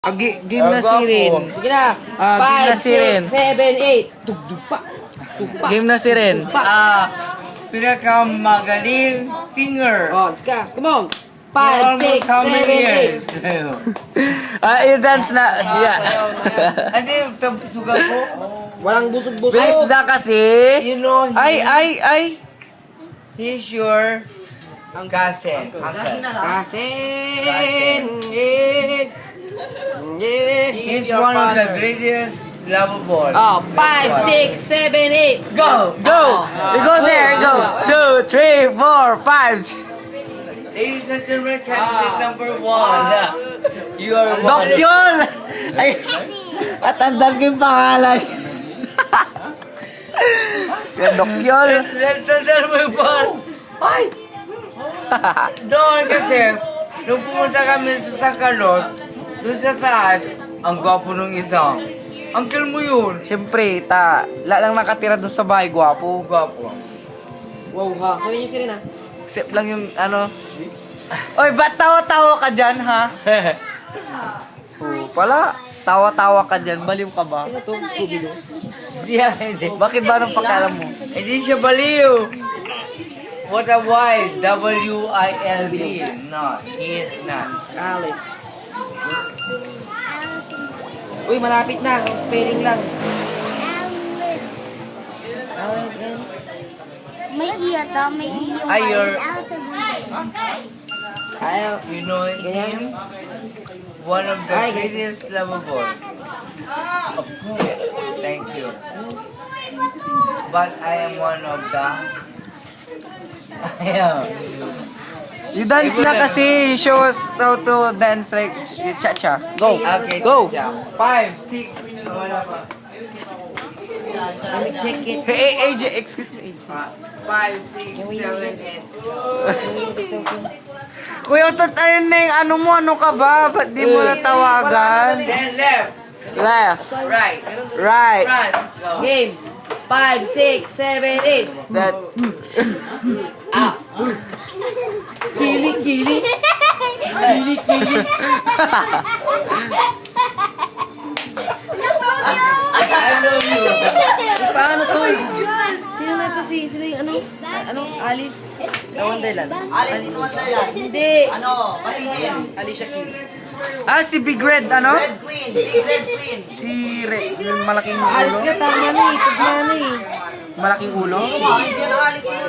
Game na si Rin. Sige na. Game na si Rin. 5, 6, 7, 8. Tugpa. Game na si Ren. Pinakamagaling singer. Oh, let's go. Come on. 5, 6, 7, 8. I-dance na. Ano yung suga ko? Walang busog-busog. Bilis na kasi. You know, Ay. he's your cousin. Uncle. Kasin. He's one of the greatest lovable. Oh, 5, 6, 7, 8. Go! Go! You go there. Go. 2, 3, 4, 5. Ladies and gentlemen, candidate number 1. You are one. Dokyol! Ay, atandaan ko yung pangalan. Yan, Dokyol. Let's mo yung ball. Ay! Doon kasi, nung pumunta kami sa Tagalog, doon sa taas, ang gwapo nung isang. Uncle mo yun. Siyempre, lang nakatira doon sa bahay, gwapo. Gwapo. Wow, ha. Sabihin niyo si Rin, ha? Sip lang yung ano. Oy, ba't tawa-tawa ka dyan, ha? Pala, tawa-tawa ka dyan. Baliw ka ba? Sino to? Scooby-Doo? Hindi. Bakit ba nung pagkalam mo? Hindi siya baliw. What a wild. W-I-L-D. No, he is not. Alice. Uy, malapit na. Spelling lang. Alice and... May iya to, may iyo. Ay, you're- Elsa Ayaw. You know him? One of the Ay, greatest lovable. Of course. Thank you. But I am one of the... You dance na kasi. Show us how to dance like cha-cha. Go. Okay, Go. 5, 6, wala pa. Let me check it. Hey, AJ, excuse me, AJ. 5, 6, 7, 8. Kuya, ayun na yung ano ka ba? Ba't di mo natawagan? Then left, Left, right, right, front, go. Game. 5, 6, 7, 8. that. Kili. Kili. I love you. Paano to? Sino na to si... Sino yung ano? Ano? Alice? The Wonderland. Alice in Wonderland. Hindi. Ano? Patingin. Alicia Keys. Si Big Red, ano? Red Queen. Big Red Queen. Si Red, yung malaking Alice ulo. nga tama na eh. Tugma na eh. Malaking ulo? Hindi na Alice in